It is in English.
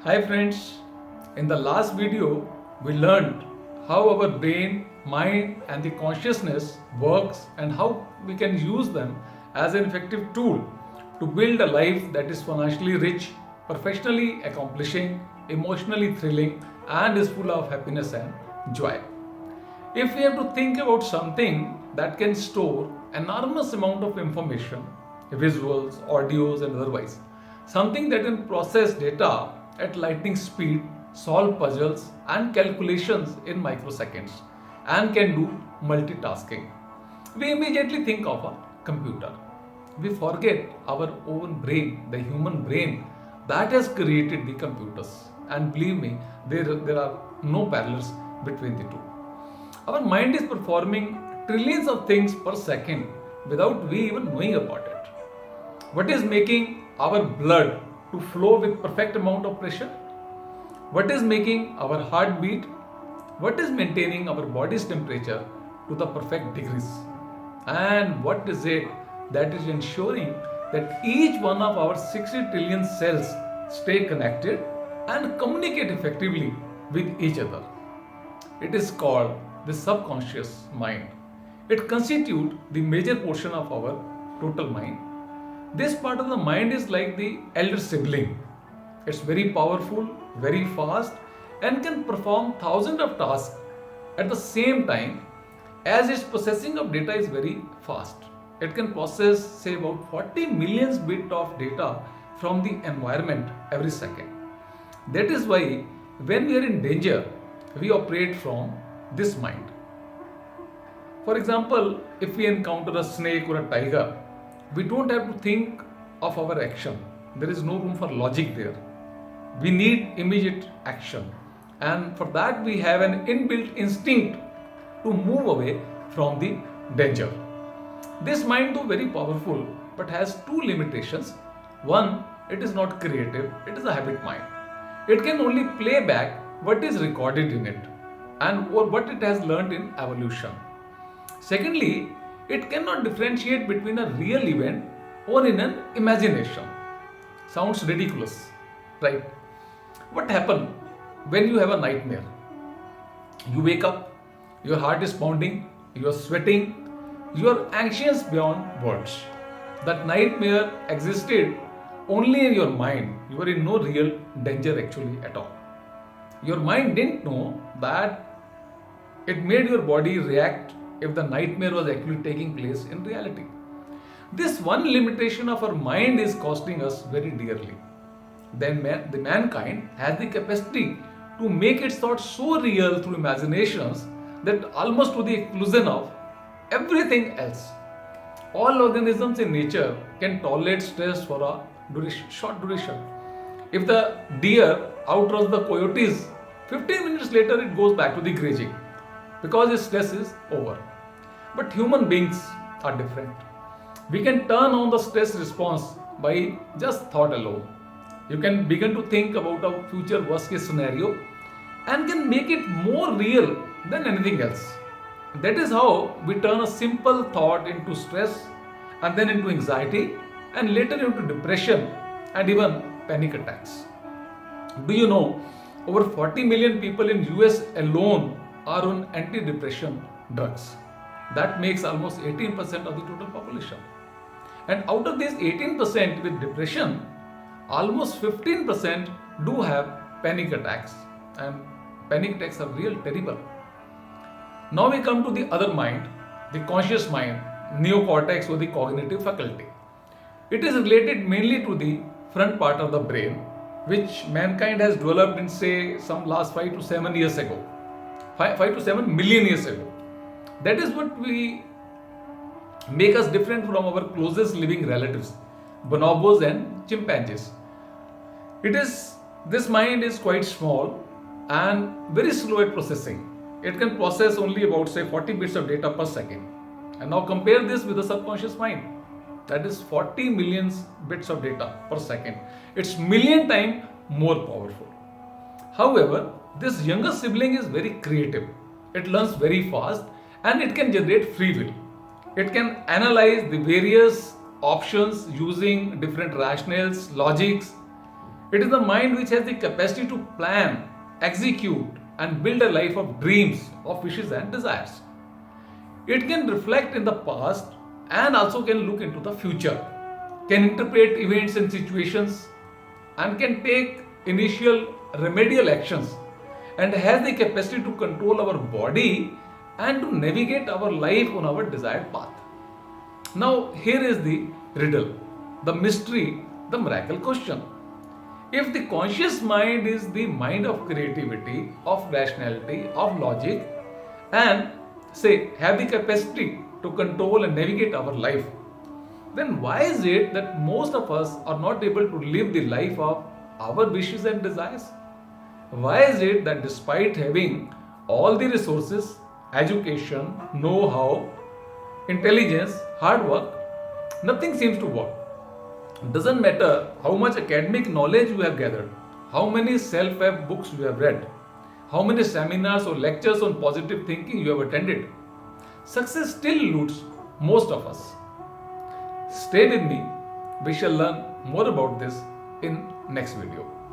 Hi friends, in the last video we learned how our brain, mind and the consciousness works and how we can use them as an effective tool to build a life that is financially rich, professionally accomplishing, emotionally thrilling and is full of happiness and joy. If we have to think about something that can store enormous amount of information, visuals, audios and otherwise, something that can process data at lightning speed, solve puzzles and calculations in microseconds and can do multitasking, we immediately think of a computer. We forget our own brain, the human brain that has created the computers. And believe me, there are no parallels between the two. Our mind is performing trillions of things per second without we even knowing about it. What is making our blood to flow with perfect amount of pressure? What is making our heart beat? What is maintaining our body's temperature to the perfect degrees? And what is it that is ensuring that each one of our 60 trillion cells stay connected and communicate effectively with each other? It is called the subconscious mind. It constitutes the major portion of our total mind. This part of the mind is like the elder sibling. It's very powerful, very fast, and can perform thousands of tasks at the same time as its processing of data is very fast. It can process, say, about 40 million bits of data from the environment every second. That is why, when we are in danger, we operate from this mind. For example, if we encounter a snake or a tiger, we don't have to think of our action. There is no room for logic there. We need immediate action. And for that, we have an inbuilt instinct to move away from the danger. This mind, though very powerful, but has two limitations. One, it is not creative, it is a habit mind. It can only play back what is recorded in it and or what it has learned in evolution. Secondly, it cannot differentiate between a real event or in an imagination. Sounds ridiculous, right? What happens when you have a nightmare? You wake up, your heart is pounding, you are sweating, you are anxious beyond words. That nightmare existed only in your mind. You are in no real danger actually at all. Your mind didn't know that it made your body react if the nightmare was actually taking place in reality. This one limitation of our mind is costing us very dearly. Then the mankind has the capacity to make its thoughts so real through imaginations that almost to the exclusion of everything else. All organisms in nature can tolerate stress for a short duration. If the deer outruns the coyotes, 15 minutes later it goes back to the grazing because its stress is over. But human beings are different. We can turn on the stress response by just thought alone. You can begin to think about a future worst case scenario and can make it more real than anything else. That is how we turn a simple thought into stress and then into anxiety and later into depression and even panic attacks. Do you know over 40 million people in US alone are on antidepressant drugs? That makes almost 18% of the total population. And out of these 18% with depression, almost 15% do have panic attacks. And panic attacks are real terrible. Now we come to the other mind, the conscious mind, neocortex or the cognitive faculty. It is related mainly to the front part of the brain, which mankind has developed in say some last 5 to 7 years ago. 5 to 7 million years ago. That is what we make us different from our closest living relatives, bonobos and chimpanzees. This mind is quite small and very slow at processing. It can process only about say 40 bits of data per second. And now compare this with the subconscious mind. That is 40 million bits of data per second. It's million times more powerful. However, this younger sibling is very creative. It learns very fast and it can generate free will. It can analyze the various options using different rationales, logics, It is the mind which has the capacity to plan, execute, and build a life of dreams, of wishes, and desires. It can reflect in the past and also can look into the future, can interpret events and situations, and can take initial remedial actions, and has the capacity to control our body and to navigate our life on our desired path. Now, here is the riddle, the mystery, the miracle question. If the conscious mind is the mind of creativity, of rationality, of logic, and say have the capacity to control and navigate our life, then why is it that most of us are not able to live the life of our wishes and desires? Why is it that despite having all the resources, education, know how, intelligence, hard work, nothing seems to work? Doesn't matter how much academic knowledge you have gathered, how many self-help books you have read, how many seminars or lectures on positive thinking you have attended. Success still eludes most of us. Stay with me. We shall learn more about this in next video.